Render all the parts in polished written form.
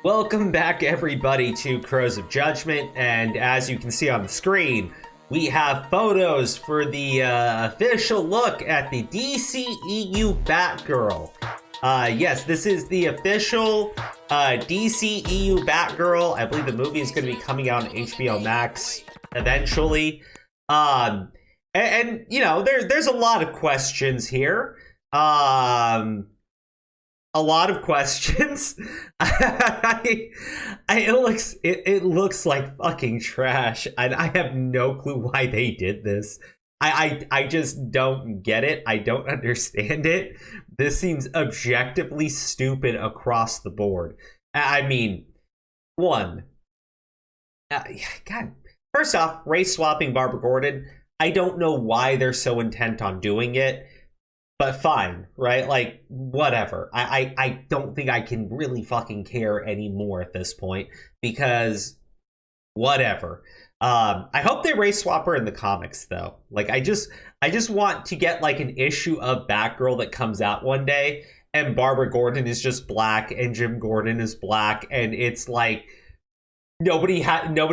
Welcome back, everybody, to Crows of Judgment, and as you can see on the screen, we have photos for the official look at the DCEU Batgirl. Yes, this is the official DCEU Batgirl. I believe the movie is going to be coming out on HBO Max eventually. And you know, there's a lot of questions here. A lot of questions. It looks like fucking trash, and I have no clue why they did this. I just don't get it. I don't understand it. This seems objectively stupid across the board. I mean, God, first off, race swapping Barbara Gordon. I don't know why they're so intent on doing it. But fine, right? Like, whatever. I don't think I can really fucking care anymore at this point, because whatever. I hope they race swap her in the comics, though. Like, I just want to get like an issue of Batgirl that comes out one day, and Barbara Gordon is just black, and Jim Gordon is black, and it's like nobody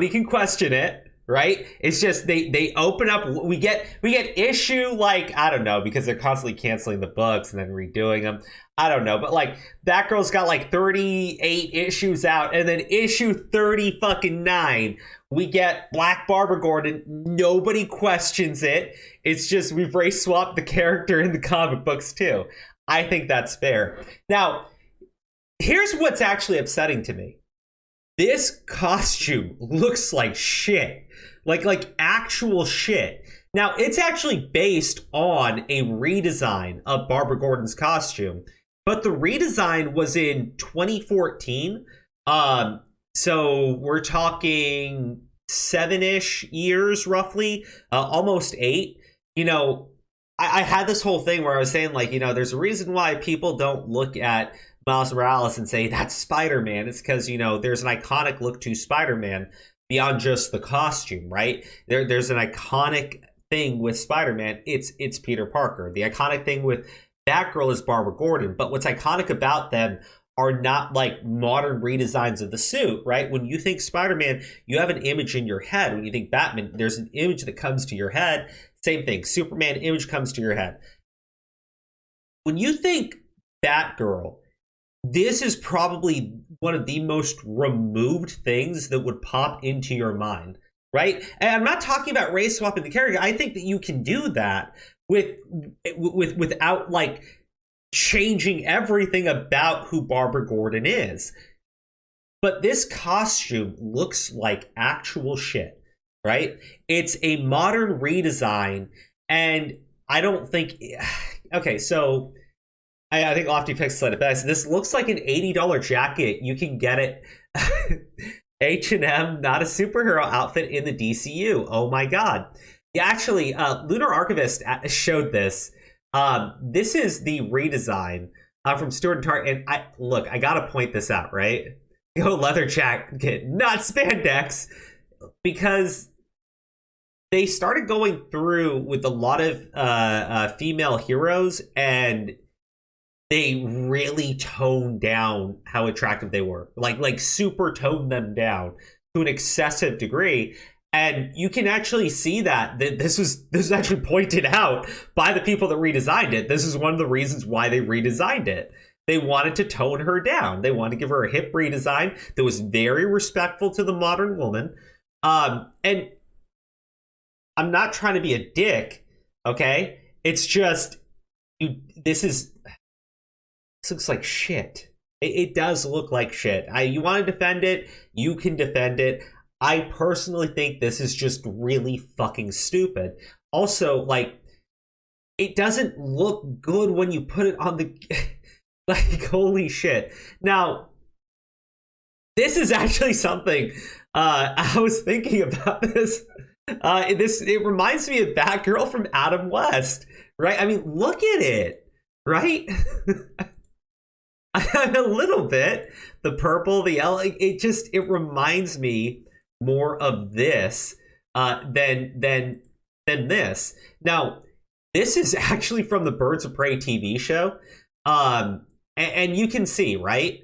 can question it. Right? It's just they open up. We get issue, like, I don't know, because they're constantly canceling the books and then redoing them. I don't know, but like Batgirl's got like 38 issues out, and then issue 39 we get Black Barbara Gordon. Nobody questions it. It's just we've race swapped the character in the comic books too. I think that's fair. Now, here's what's actually upsetting to me. This costume looks like shit. Like actual shit. Now, it's actually based on a redesign of Barbara Gordon's costume, but the redesign was in 2014. So we're talking 7-ish years, roughly, almost 8. You know, I had this whole thing where I was saying, like, you know, there's a reason why people don't look at Miles Morales and say that's Spider-Man. It's because, you know, there's an iconic look to Spider-Man beyond just the costume, right? There's an iconic thing with Spider-Man. It's Peter Parker. The iconic thing with Batgirl is Barbara Gordon. But what's iconic about them are not like modern redesigns of the suit, right? When you think Spider-Man, you have an image in your head. When you think Batman, there's an image that comes to your head. Same thing. Superman, image comes to your head. When you think Batgirl, this is probably one of the most removed things that would pop into your mind, right? And I'm not talking about race swapping the character. I think that you can do that without like changing everything about who Barbara Gordon is. But this costume looks like actual shit, right? It's a modern redesign, and I don't think... Okay, so... I think Lofty Picks said it best. This looks like an $80 jacket. You can get it H&M, not a superhero outfit in the DCU. Oh my god. Yeah, actually, Lunar Archivist showed this. This is the redesign from Stuart and Tart. And I gotta point this out, right? Go leather jacket, not spandex, because they started going through with a lot of female heroes, and they really toned down how attractive they were. Like super toned them down to an excessive degree. And you can actually see that this was actually pointed out by the people that redesigned it. This is one of the reasons why they redesigned it. They wanted to tone her down. They wanted to give her a hip redesign that was very respectful to the modern woman. And I'm not trying to be a dick, okay? It's just, this looks like shit. It does look like shit. You want to defend it, you can defend it. I personally think this is just really fucking stupid. Also, like, it doesn't look good when you put it on the... like, holy shit. Now, this is actually something I was thinking about this. It reminds me of Batgirl from Adam West, right? I mean, look at it, right? A little bit. The purple, the yellow, it reminds me more of this than this. Now, this is actually from the Birds of Prey TV show. And you can see, right?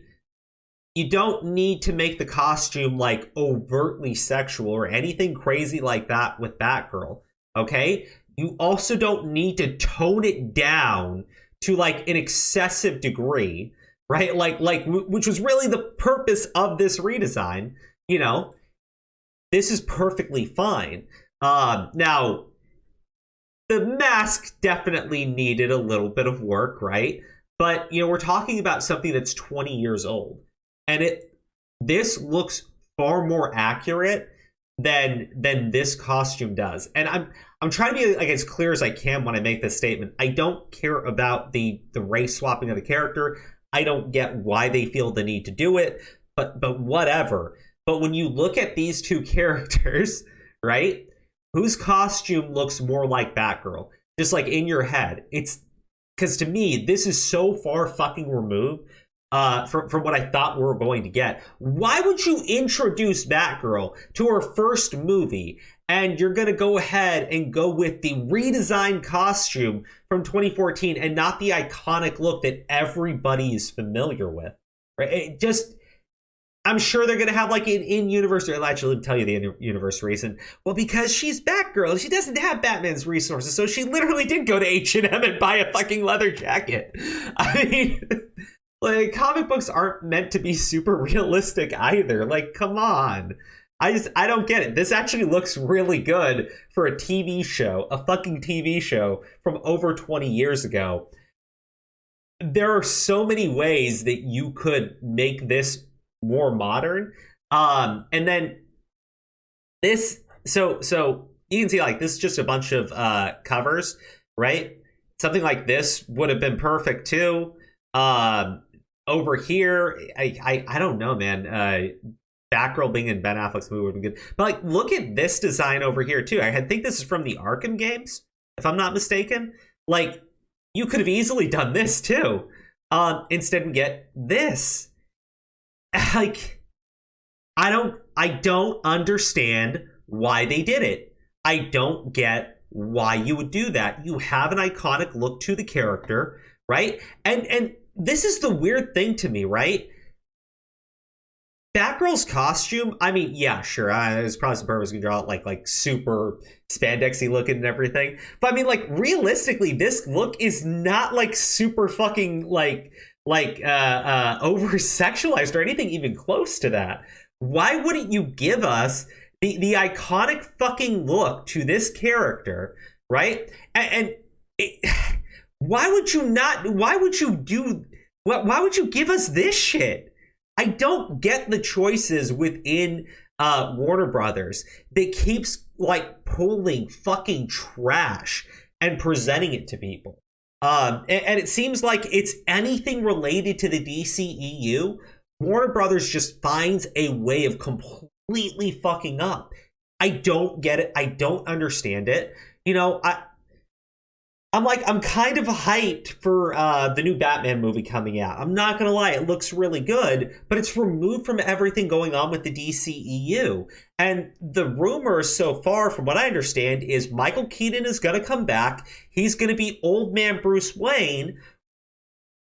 you don't need to make the costume like overtly sexual or anything crazy like that with Batgirl, okay? You also don't need to tone it down to like an excessive degree, right? Which was really the purpose of this redesign. You know, this is perfectly fine. Now, the mask definitely needed a little bit of work, right? But, you know, we're talking about something that's 20 years old. And this looks far more accurate than this costume does. And I'm trying to be like as clear as I can when I make this statement. I don't care about the race swapping of the character. I don't get why they feel the need to do it, but whatever. But when you look at these two characters, right? Whose costume looks more like Batgirl? Just like in your head. It's because to me, this is so far fucking removed from what I thought we were going to get. Why would you introduce Batgirl to her first movie and you're going to go ahead and go with the redesigned costume from 2014 and not the iconic look that everybody is familiar with? Right? It just... I'm sure they're going to have like an in-universe, or I'll actually tell you the in-universe reason. Well, because she's Batgirl, she doesn't have Batman's resources, so she literally did go to H&M and buy a fucking leather jacket. I mean, like, comic books aren't meant to be super realistic either. Like, come on. I don't get it. This actually looks really good for a TV show, a fucking TV show from over 20 years ago. There are so many ways that you could make this more modern. And then this, so you can see like this is just a bunch of covers, right? Something like this would have been perfect too. Over here, I don't know, man. Batgirl being in Ben Affleck's movie would be good. But like, look at this design over here too. I think this is from the Arkham games, if I'm not mistaken. Like, you could have easily done this too. Instead we get this. Like, I don't understand why they did it. I don't get why you would do that. You have an iconic look to the character, right? And this is the weird thing to me, right? Batgirl's costume, I mean, yeah, sure, there's probably some purpose to draw it like super spandexy looking and everything. But I mean, like, realistically, this look is not like super fucking over sexualized or anything even close to that. Why wouldn't you give us the iconic fucking look to this character, right? Why would you give us this shit? I don't get the choices within Warner Brothers that keeps like pulling fucking trash and presenting it to people. And it seems like it's anything related to the DCEU, Warner Brothers just finds a way of completely fucking up. I don't get it. I don't understand it. You know, I'm kind of hyped for the new Batman movie coming out. I'm not going to lie, it looks really good, but it's removed from everything going on with the DCEU. And the rumors so far, from what I understand, is Michael Keaton is going to come back. He's going to be old man Bruce Wayne.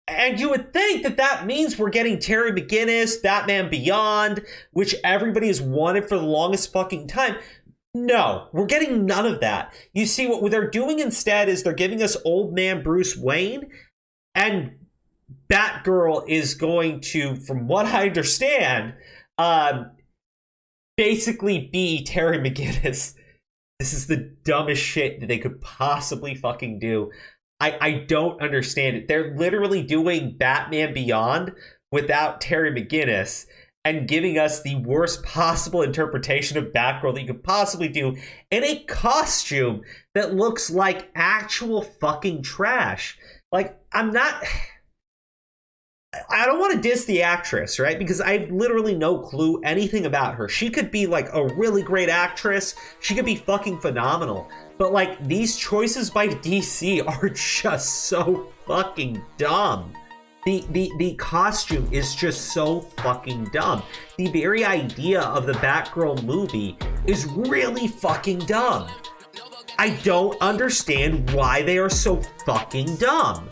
And you would think that means we're getting Terry McGinnis, Batman Beyond, which everybody has wanted for the longest fucking time. No, we're getting none of that. You see, what they're doing instead is they're giving us old man Bruce Wayne, and Batgirl is going to, from what I understand, basically be Terry McGinnis. This is the dumbest shit that they could possibly fucking do. I don't understand it. They're literally doing Batman Beyond without Terry McGinnis, and giving us the worst possible interpretation of Batgirl that you could possibly do in a costume that looks like actual fucking trash. Like, I don't want to diss the actress, right? Because I have literally no clue anything about her. She could be like a really great actress. She could be fucking phenomenal. But like, these choices by DC are just so fucking dumb. The costume is just so fucking dumb. The very idea of the Batgirl movie is really fucking dumb. I don't understand why they are so fucking dumb.